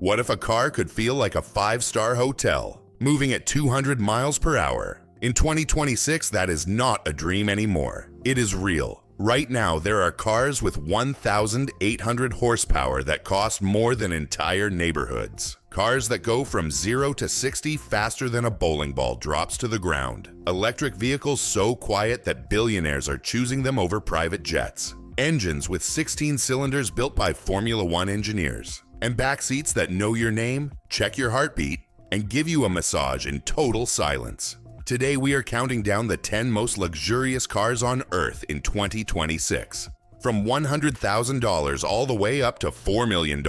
What if a car could feel like a 5-star hotel, moving at 200 miles per hour? In 2026, that is not a dream anymore. It is real. Right now, there are cars with 1,800 horsepower that cost more than entire neighborhoods. Cars that go from 0 to 60 faster than a bowling ball drops to the ground. Electric vehicles so quiet that billionaires are choosing them over private jets. Engines with 16 cylinders built by Formula One engineers. And back seats that know your name, check your heartbeat, and give you a massage in total silence. Today we are counting down the 10 most luxurious cars on Earth in 2026. From $100,000 all the way up to $4 million.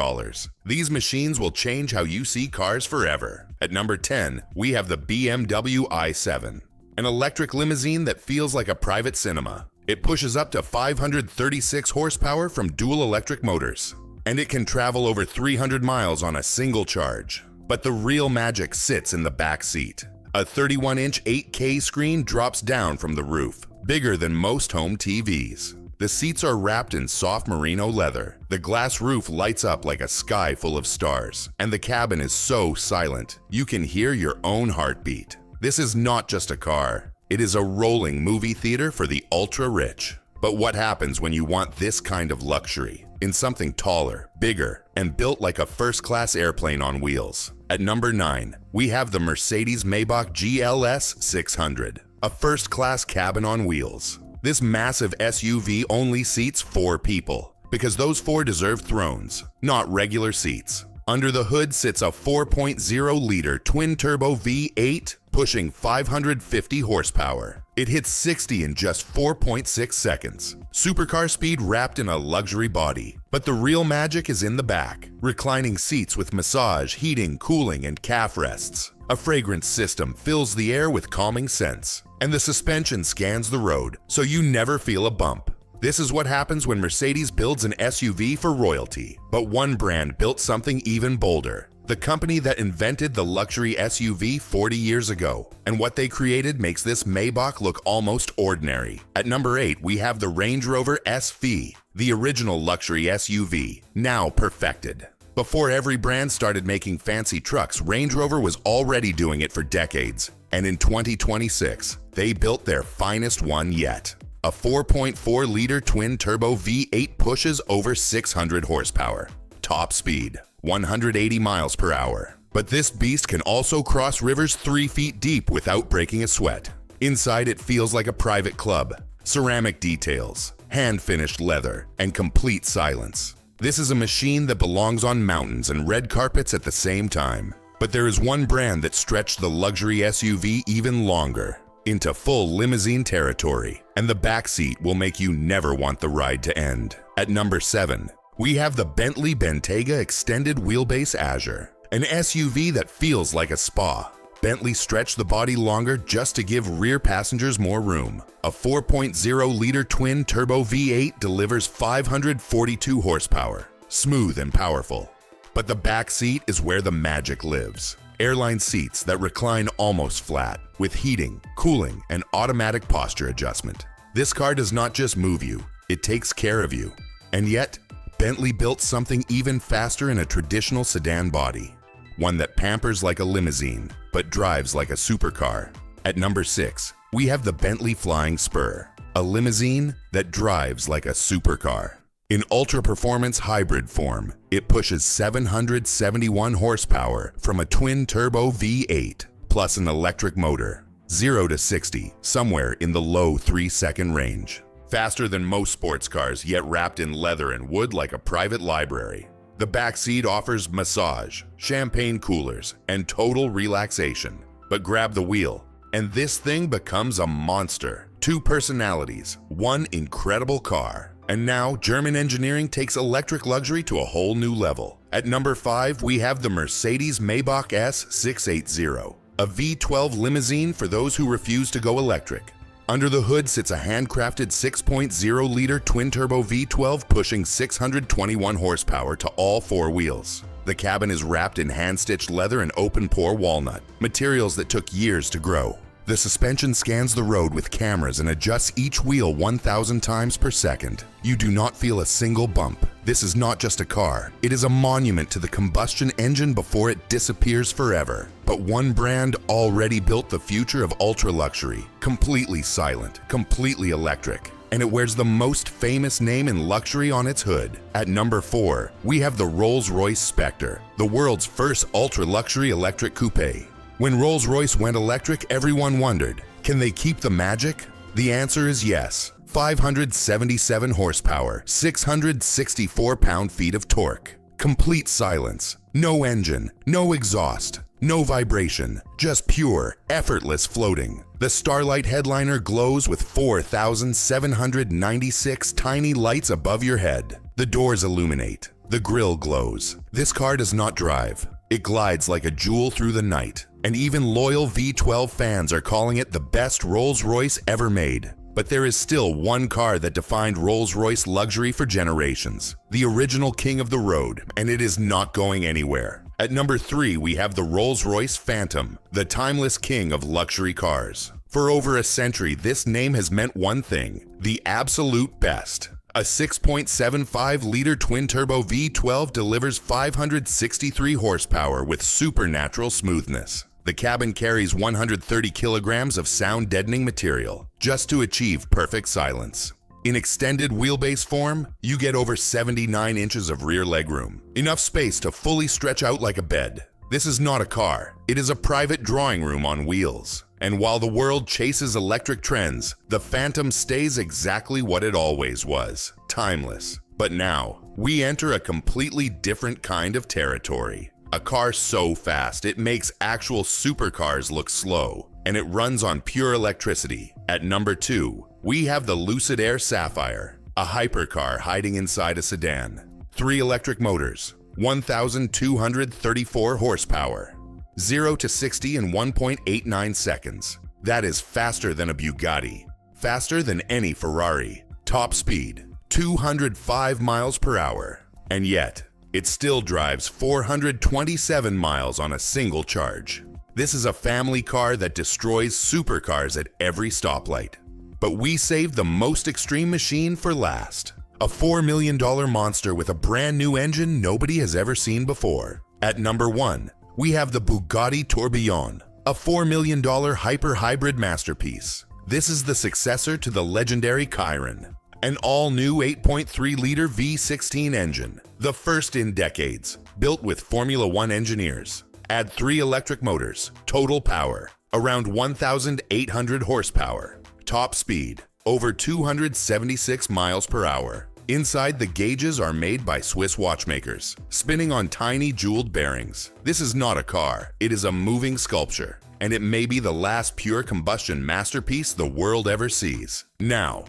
These machines will change how you see cars forever. At number 10, we have the BMW i7. An electric limousine that feels like a private cinema. It pushes up to 536 horsepower from dual electric motors. And it can travel over 300 miles on a single charge. But the real magic sits in the back seat. A 31-inch 8K screen drops down from the roof, bigger than most home TVs. The seats are wrapped in soft merino leather. The glass roof lights up like a sky full of stars. And the cabin is so silent, you can hear your own heartbeat. This is not just a car. It is a rolling movie theater for the ultra-rich. But what happens when you want this kind of luxury? In something taller, bigger, and built like a first-class airplane on wheels. At number 9, we have the Mercedes-Maybach GLS 600, a first-class cabin on wheels. This massive SUV only seats 4 people, because those 4 deserve thrones, not regular seats. Under the hood sits a 4.0-liter twin-turbo V8 pushing 550 horsepower. It hits 60 in just 4.6 seconds. Supercar speed wrapped in a luxury body. But the real magic is in the back. Reclining seats with massage, heating, cooling, and calf rests. A fragrance system fills the air with calming scents. And the suspension scans the road, so you never feel a bump. This is what happens when Mercedes builds an SUV for royalty. But one brand built something even bolder. The company that invented the luxury SUV 40 years ago. And what they created makes this Maybach look almost ordinary. At number 8, we have the Range Rover SV, the original luxury SUV, now perfected. Before every brand started making fancy trucks, Range Rover was already doing it for decades. And in 2026, they built their finest one yet. A 4.4-liter twin-turbo V8 pushes over 600 horsepower. Top speed, 180 miles per hour. But this beast can also cross rivers 3 feet deep without breaking a sweat. Inside it feels like a private club. Ceramic details, hand-finished leather, and complete silence. This is a machine that belongs on mountains and red carpets at the same time. But there is one brand that stretched the luxury SUV even longer, into full limousine territory, and the back seat will make you never want the ride to end. At number 7, we have the Bentley Bentayga Extended Wheelbase Azure, an SUV that feels like a spa. Bentley stretched the body longer just to give rear passengers more room. A 4.0-liter twin-turbo V8 delivers 542 horsepower, smooth and powerful. But the back seat is where the magic lives. Airline seats that recline almost flat, with heating, cooling, and automatic posture adjustment. This car does not just move you, it takes care of you. And yet, Bentley built something even faster in a traditional sedan body. One that pampers like a limousine, but drives like a supercar. At number 6, we have the Bentley Flying Spur, a limousine that drives like a supercar. In ultra-performance hybrid form, it pushes 771 horsepower from a twin-turbo V8, plus an electric motor. 0 to 60, somewhere in the low 3-second range. Faster than most sports cars, yet wrapped in leather and wood like a private library. The back seat offers massage, champagne coolers, and total relaxation. But grab the wheel, and this thing becomes a monster. 2 personalities, one incredible car. And now, German engineering takes electric luxury to a whole new level. At number 5, we have the Mercedes-Maybach S680, a V12 limousine for those who refuse to go electric. Under the hood sits a handcrafted 6.0-liter twin-turbo V12 pushing 621 horsepower to all 4 wheels. The cabin is wrapped in hand-stitched leather and open-pore walnut, materials that took years to grow. The suspension scans the road with cameras and adjusts each wheel 1,000 times per second. You do not feel a single bump. This is not just a car. It is a monument to the combustion engine before it disappears forever. But one brand already built the future of ultra-luxury. Completely silent, completely electric. And it wears the most famous name in luxury on its hood. At number 4, we have the Rolls-Royce Spectre, the world's first ultra-luxury electric coupe. When Rolls-Royce went electric, everyone wondered, can they keep the magic? The answer is yes. 577 horsepower, 664 pound-feet of torque. Complete silence. No engine, no exhaust, no vibration, just pure, effortless floating. The Starlight headliner glows with 4,796 tiny lights above your head. The doors illuminate. The grille glows. This car does not drive. It glides like a jewel through the night. And even loyal V12 fans are calling it the best Rolls-Royce ever made. But there is still one car that defined Rolls-Royce luxury for generations. The original king of the road, and it is not going anywhere. At number 3, we have the Rolls-Royce Phantom, the timeless king of luxury cars. For over a century, this name has meant one thing: the absolute best. A 6.75-liter twin-turbo V12 delivers 563 horsepower with supernatural smoothness. The cabin carries 130 kilograms of sound-deadening material just to achieve perfect silence. In extended wheelbase form, you get over 79 inches of rear legroom, enough space to fully stretch out like a bed. This is not a car, it is a private drawing room on wheels. And while the world chases electric trends, the Phantom stays exactly what it always was: timeless. But now, we enter a completely different kind of territory. A car so fast it makes actual supercars look slow, and it runs on pure electricity. At number 2, we have the Lucid Air Sapphire, a hypercar hiding inside a sedan. 3 electric motors, 1,234 horsepower. 0 to 60 in 1.89 seconds. That is faster than a Bugatti, faster than any Ferrari. Top speed, 205 miles per hour. And yet, it still drives 427 miles on a single charge. This is a family car that destroys supercars at every stoplight. But we saved the most extreme machine for last. A $4 million monster with a brand new engine nobody has ever seen before. At number 1, we have the Bugatti Tourbillon, a $4 million hyper-hybrid masterpiece. This is the successor to the legendary Chiron. An all-new 8.3-liter V16 engine, the first in decades, built with Formula One engineers. Add 3 electric motors, total power, around 1,800 horsepower. Top speed, over 276 miles per hour. Inside, the gauges are made by Swiss watchmakers, spinning on tiny jeweled bearings. This is not a car, it is a moving sculpture, and it may be the last pure combustion masterpiece the world ever sees. Now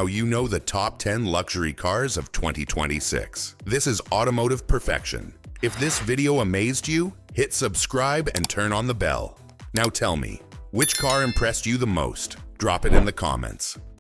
you know the top 10 luxury cars of 2026. This is automotive perfection. If this video amazed you, hit subscribe and turn on the bell. Now tell me, which car impressed you the most? Drop it in the comments.